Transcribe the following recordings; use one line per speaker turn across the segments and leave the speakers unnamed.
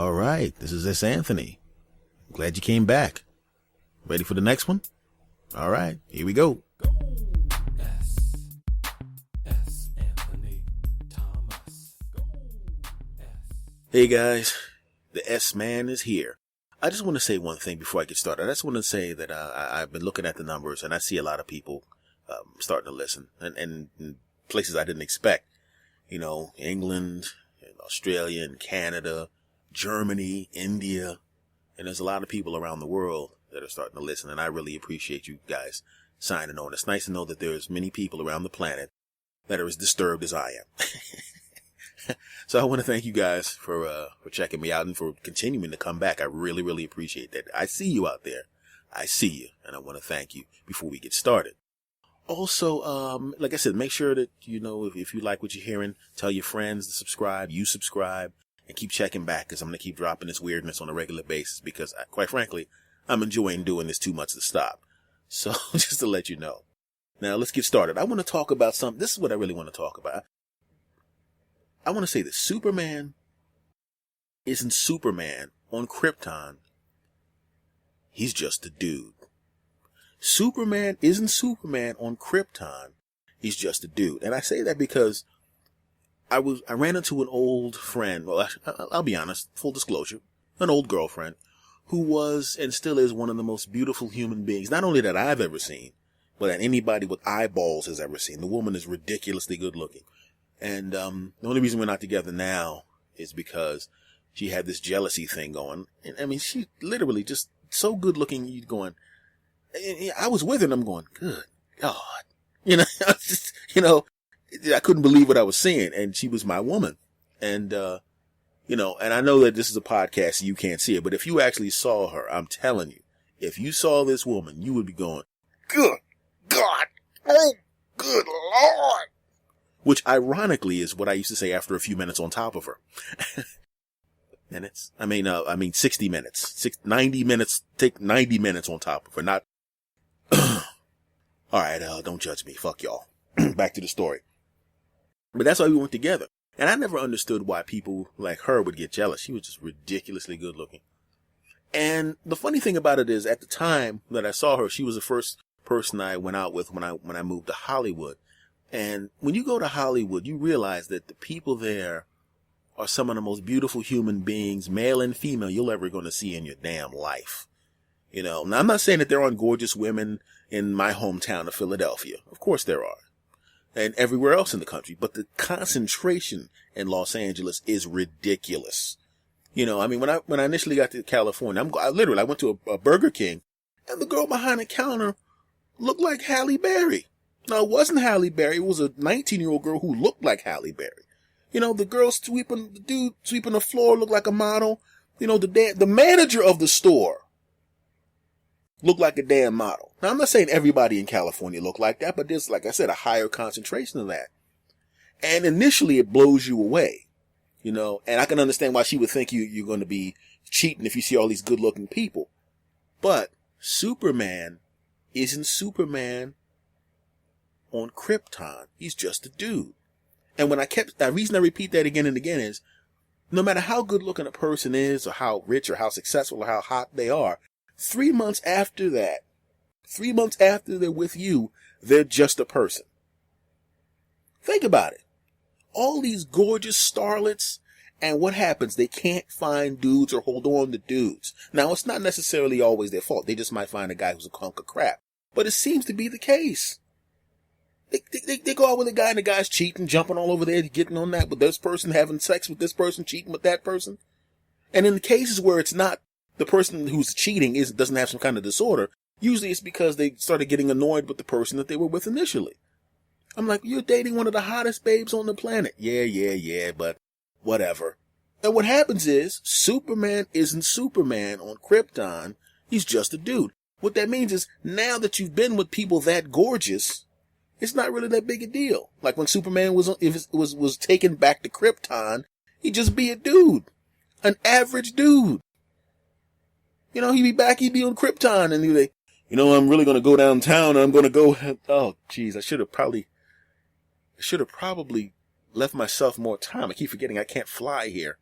All right, this is S. Anthony. Glad you came back. Ready for the next one? All right, here we go. Hey guys, the S-Man is here. I just want to say one thing before I get started. I just want to say that I've been looking at the numbers and I see a lot of people starting to listen and in places I didn't expect. You know, England, and Australia, and Canada, Germany, India, and there's a lot of people around the world that are starting to listen, and I really appreciate you guys signing on. It's nice to know that there's many people around the planet that are as disturbed as I am. So I want to thank you guys for checking me out and for continuing to come back. I really, really appreciate that. I see you out there. I see you, and I want to thank you before we get started. Also, like I said, make sure that, you know, if you like what you're hearing, tell your friends to subscribe, you subscribe, and keep checking back, because I'm going to keep dropping this weirdness on a regular basis, because quite frankly, I'm enjoying doing this too much to stop. So just to let you know. Now let's get started. I want to talk about something. This is what I really want to talk about. I want to say that Superman isn't Superman on Krypton. He's just a dude. Superman isn't Superman on Krypton. He's just a dude. And I say that because I ran into an old friend. Well, I'll be honest, full disclosure, an old girlfriend who was and still is one of the most beautiful human beings, not only that I've ever seen, but that anybody with eyeballs has ever seen. The woman is ridiculously good looking. And the only reason we're not together now is because she had this jealousy thing going. And I mean, she literally just so good looking. You're going, I was with her and I'm going, good God. You know, just, you know, I couldn't believe what I was seeing. And she was my woman. And, you know, and I know that this is a podcast, so you can't see it, but if you actually saw her, I'm telling you, if you saw this woman, you would be going, good God. Oh, good Lord. Which ironically is what I used to say after a few minutes on top of her. Minutes? I mean 60 minutes. 90 minutes, take 90 minutes on top of her, not... Alright, don't judge me. Fuck y'all. Back to the story. But that's why we went together. And I never understood why people like her would get jealous. She was just ridiculously good looking. And the funny thing about it is, at the time that I saw her, she was the first person I went out with when I moved to Hollywood. And when you go to Hollywood, you realize that the people there are some of the most beautiful human beings, male and female, you're ever going to see in your damn life. You know, now I'm not saying that there aren't gorgeous women in my hometown of Philadelphia. Of course there are. And everywhere else in the country. But the concentration in Los Angeles is ridiculous. You know, I mean, when I initially got to California, I went to a Burger King, and the girl behind the counter looked like Halle Berry. No, it wasn't Halle Berry. It was a 19-year-old girl who looked like Halle Berry. You know, the dude sweeping the floor looked like a model. You know, the manager of the store looked like a damn model. Now, I'm not saying everybody in California looked like that, but there's, like I said, a higher concentration of that. And initially, it blows you away. You know, and I can understand why she would think you're going to be cheating if you see all these good-looking people. But Superman isn't Superman on Krypton. He's just a dude. And the reason I repeat that again and again is, no matter how good looking a person is, or how rich, or how successful, or how hot they are, 3 months after that, 3 months after they're with you, they're just a person. Think about it. All these gorgeous starlets, and what happens? They can't find dudes or hold on to dudes. Now, it's not necessarily always their fault. They just might find a guy who's a hunk of crap. But it seems to be the case. They go out with a guy and the guy's cheating, jumping all over there, getting on that with this person, having sex with this person, cheating with that person. And in the cases where it's not the person who's cheating doesn't have some kind of disorder, usually it's because they started getting annoyed with the person that they were with initially. I'm like, you're dating one of the hottest babes on the planet. Yeah, but whatever. And what happens is, Superman isn't Superman on Krypton. He's just a dude. What that means is, now that you've been with people that gorgeous, it's not really that big a deal. Like when Superman was taken back to Krypton, he'd just be a dude. An average dude. You know, he'd be on Krypton and he'd be like, you know, I'm really going to go downtown and I'm going to go, oh, geez, I should have probably left myself more time. I keep forgetting I can't fly here.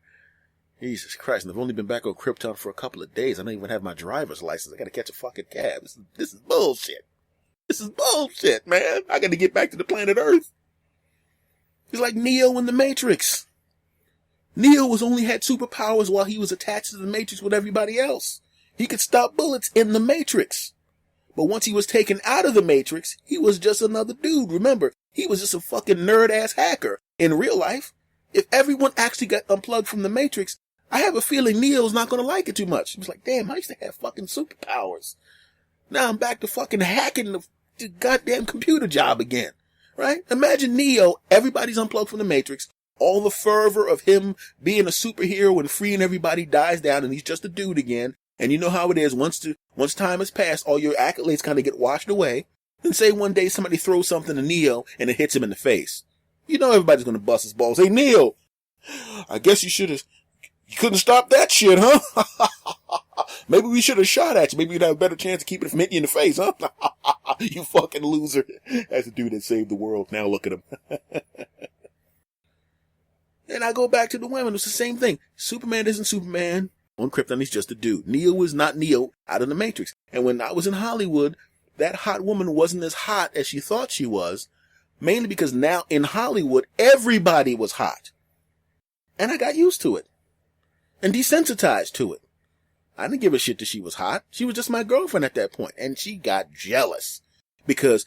Jesus Christ, and I've only been back on Krypton for a couple of days. I don't even have my driver's license. I gotta catch a fucking cab. This is bullshit. This is bullshit, man. I gotta get back to the planet Earth. It's like Neo in the Matrix. Neo only had superpowers while he was attached to the Matrix with everybody else. He could stop bullets in the Matrix. But once he was taken out of the Matrix, he was just another dude. Remember, he was just a fucking nerd-ass hacker. In real life, if everyone actually got unplugged from the Matrix, I have a feeling Neo's not going to like it too much. He was like, damn, I used to have fucking superpowers. Now I'm back to fucking hacking the goddamn computer job again. Right? Imagine Neo, everybody's unplugged from the Matrix. All the fervor of him being a superhero and freeing everybody dies down, and he's just a dude again. And you know how it is. Once time has passed, all your accolades kind of get washed away. And say one day somebody throws something to Neo and it hits him in the face. You know everybody's going to bust his balls. Hey, Neo, I guess you couldn't stop that shit, huh? Maybe we should have shot at you. Maybe you'd have a better chance of keeping it from hitting you in the face, huh? You fucking loser. That's the dude that saved the world. Now look at him. And I go back to the women. It's the same thing. Superman isn't Superman. On Krypton, he's just a dude. Neo is not Neo out of the Matrix. And when I was in Hollywood, that hot woman wasn't as hot as she thought she was. Mainly because now in Hollywood, everybody was hot. And I got used to it. And desensitized to it. I didn't give a shit that she was hot. She was just my girlfriend at that point. And she got jealous. Because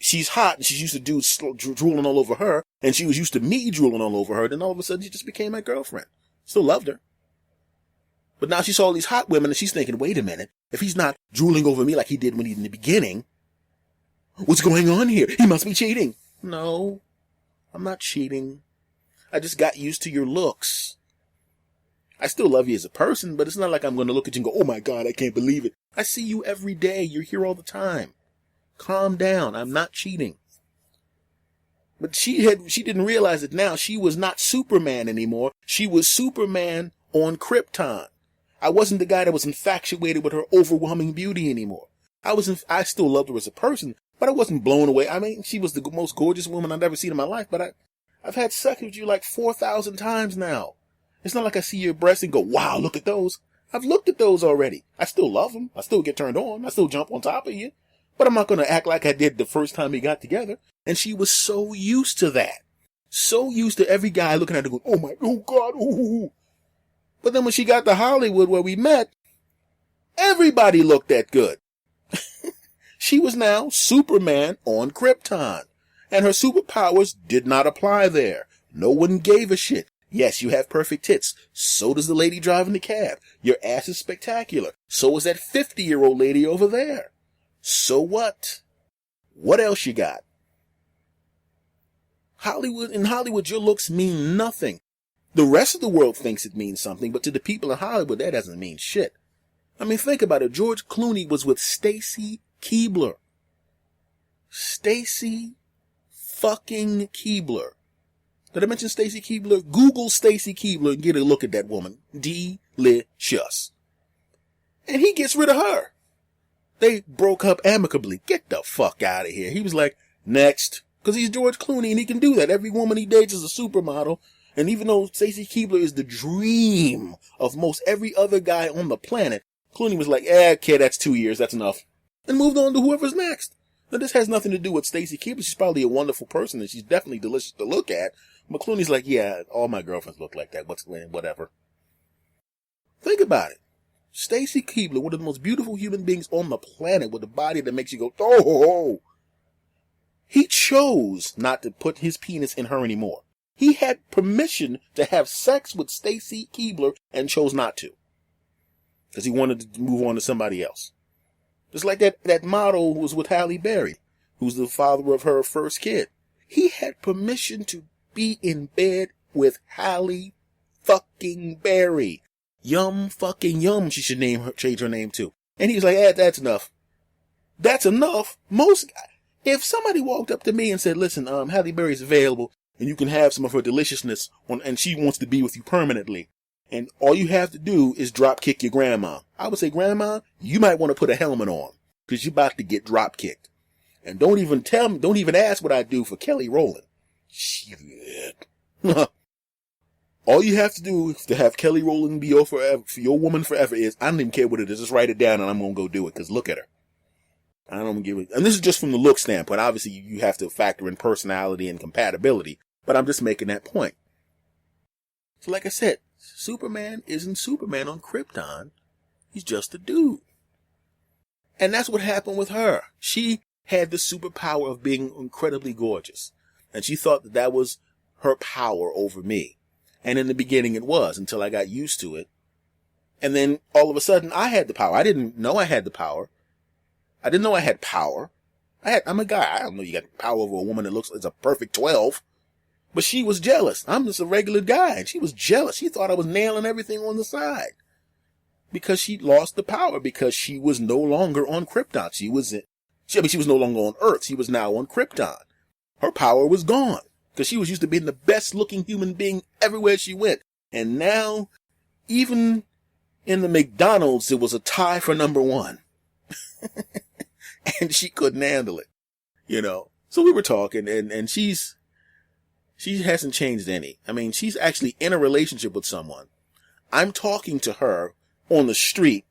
she's hot and she's used to dudes drooling all over her. And she was used to me drooling all over her. Then all of a sudden she just became my girlfriend. Still loved her. But now she saw all these hot women and she's thinking, wait a minute. If he's not drooling over me like he did when he in the beginning, what's going on here? He must be cheating. No, I'm not cheating. I just got used to your looks. I still love you as a person, but it's not like I'm going to look at you and go, oh my God, I can't believe it. I see you every day. You're here all the time. Calm down. I'm not cheating. But she didn't realize that now she was not Superman anymore. She was Superman on Krypton. I wasn't the guy that was infatuated with her overwhelming beauty anymore. I still loved her as a person, but I wasn't blown away. I mean, she was the most gorgeous woman I've ever seen in my life, but I've had sex with you like 4,000 times now. It's not like I see your breasts and go, wow, look at those. I've looked at those already. I still love them. I still get turned on. I still jump on top of you. But I'm not going to act like I did the first time we got together. And she was so used to that. So used to every guy looking at her going, oh God, ooh. But then when she got to Hollywood where we met, everybody looked that good. She was now Superman on Krypton. And her superpowers did not apply there. No one gave a shit. Yes, you have perfect tits. So does the lady driving the cab. Your ass is spectacular. So is that 50-year-old lady over there. So what? What else you got? In Hollywood, your looks mean nothing. The rest of the world thinks it means something, but to the people in Hollywood, that doesn't mean shit. I mean, think about it. George Clooney was with Stacy Keibler. Stacy fucking Keibler. Did I mention Stacy Keibler? Google Stacy Keibler and get a look at that woman. Delicious. And he gets rid of her. They broke up amicably. Get the fuck out of here. He was like, next. Because he's George Clooney and he can do that. Every woman he dates is a supermodel. And even though Stacy Keibler is the dream of most every other guy on the planet, Clooney was like, okay, that's 2 years, that's enough. And moved on to whoever's next. Now, this has nothing to do with Stacy Keibler. She's probably a wonderful person and she's definitely delicious to look at. But Clooney's like, yeah, all my girlfriends look like that. Whatever. Think about it. Stacy Keibler, one of the most beautiful human beings on the planet with a body that makes you go, oh. He chose not to put his penis in her anymore. He had permission to have sex with Stacy Keibler and chose not to. Because he wanted to move on to somebody else. Just like that model who was with Halle Berry, who's the father of her first kid. He had permission to be in bed with Halle fucking Berry. Yum fucking Yum, she should change her name to. And he was like, that's enough. That's enough? If somebody walked up to me and said, listen, Halle Berry's available, and you can have some of her deliciousness and she wants to be with you permanently. And all you have to do is drop kick your grandma. I would say, grandma, you might want to put a helmet on because you're about to get drop kicked. And don't even ask what I do for Kelly Rowland. Shit. All you have to do to have Kelly Rowland be your woman forever is, I don't even care what it is. Just write it down and I'm going to go do it. Cause look at her. I don't give it. And this is just from the look standpoint. Obviously you have to factor in personality and compatibility, but I'm just making that point. So like I said, Superman isn't Superman on Krypton. He's just a dude. And that's what happened with her. She had the superpower of being incredibly gorgeous. And she thought that that was her power over me. And in the beginning it was, until I got used to it. And then all of a sudden I had the power. I didn't know I had the power. I didn't know I had power. I'm a guy. I don't know you got power over a woman that looks like a perfect 12. But she was jealous. I'm just a regular guy. And she was jealous. She thought I was nailing everything on the side. Because she lost the power. Because she was no longer on Krypton. She was no longer on Earth. She was now on Krypton. Her power was gone. Because she was used to being the best looking human being everywhere she went. And now, even in the McDonald's, it was a tie for number one. And she couldn't handle it. You know. So we were talking and she hasn't changed any. I mean, she's actually in a relationship with someone. I'm talking to her on the street.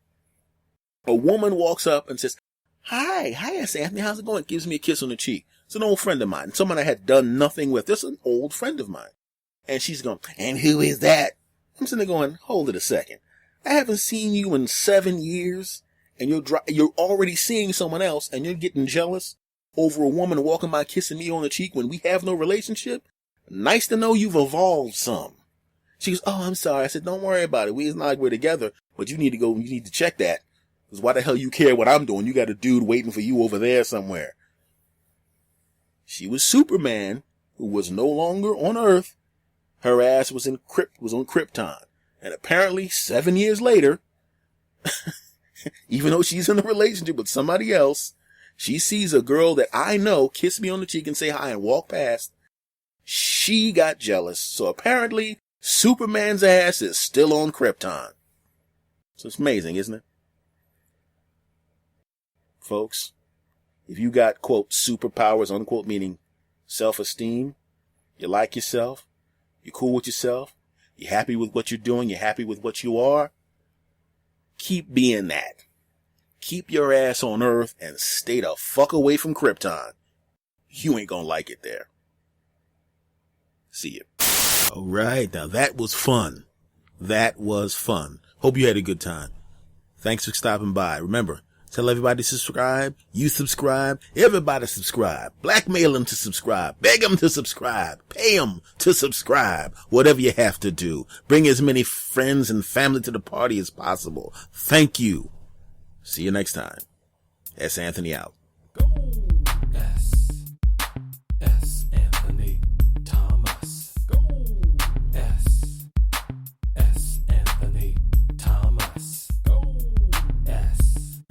A woman walks up and says, Hi, Anthony, how's it going? Gives me a kiss on the cheek. It's an old friend of mine, someone I had done nothing with. This is an old friend of mine. And she's going, and who is that? I'm sitting there going, hold it a second. I haven't seen you in 7 years, and you're already seeing someone else, and you're getting jealous over a woman walking by kissing me on the cheek when we have no relationship? Nice to know you've evolved some. She goes, oh, I'm sorry. I said, don't worry about it. It's not like we're together, but you need to check that. Because why the hell you care what I'm doing? You got a dude waiting for you over there somewhere. She was Superman, who was no longer on Earth. Her ass was on Krypton. And apparently 7 years later, even though she's in a relationship with somebody else, she sees a girl that I know kiss me on the cheek and say hi and walk past. She got jealous. So apparently Superman's ass is still on Krypton. So it's amazing, isn't it? Folks, if you got, quote, superpowers, unquote, meaning self-esteem, you like yourself, you're cool with yourself, you're happy with what you're doing, you're happy with what you are, keep being that. Keep your ass on Earth and stay the fuck away from Krypton. You ain't gonna like it there. See you. All right, now that was fun. That was fun. Hope you had a good time. Thanks for stopping by. Remember, tell everybody to subscribe. You subscribe. Everybody subscribe. Blackmail them to subscribe. Beg them to subscribe. Pay them to subscribe. Whatever you have to do. Bring as many friends and family to the party as possible. Thank you. See you next time. S. Anthony out.
Go. S. Anthony Thomas. Go. S. Anthony Thomas. Go. S.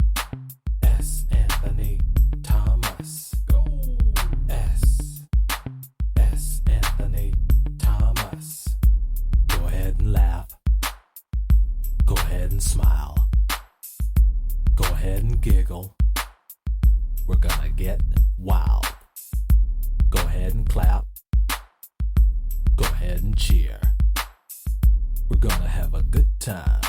Anthony Thomas. Go. S. Anthony Thomas. Go ahead and laugh. Go ahead and smile. Go ahead and giggle. We're gonna get wild. Go ahead and clap. Go ahead and cheer. We're gonna have a good time.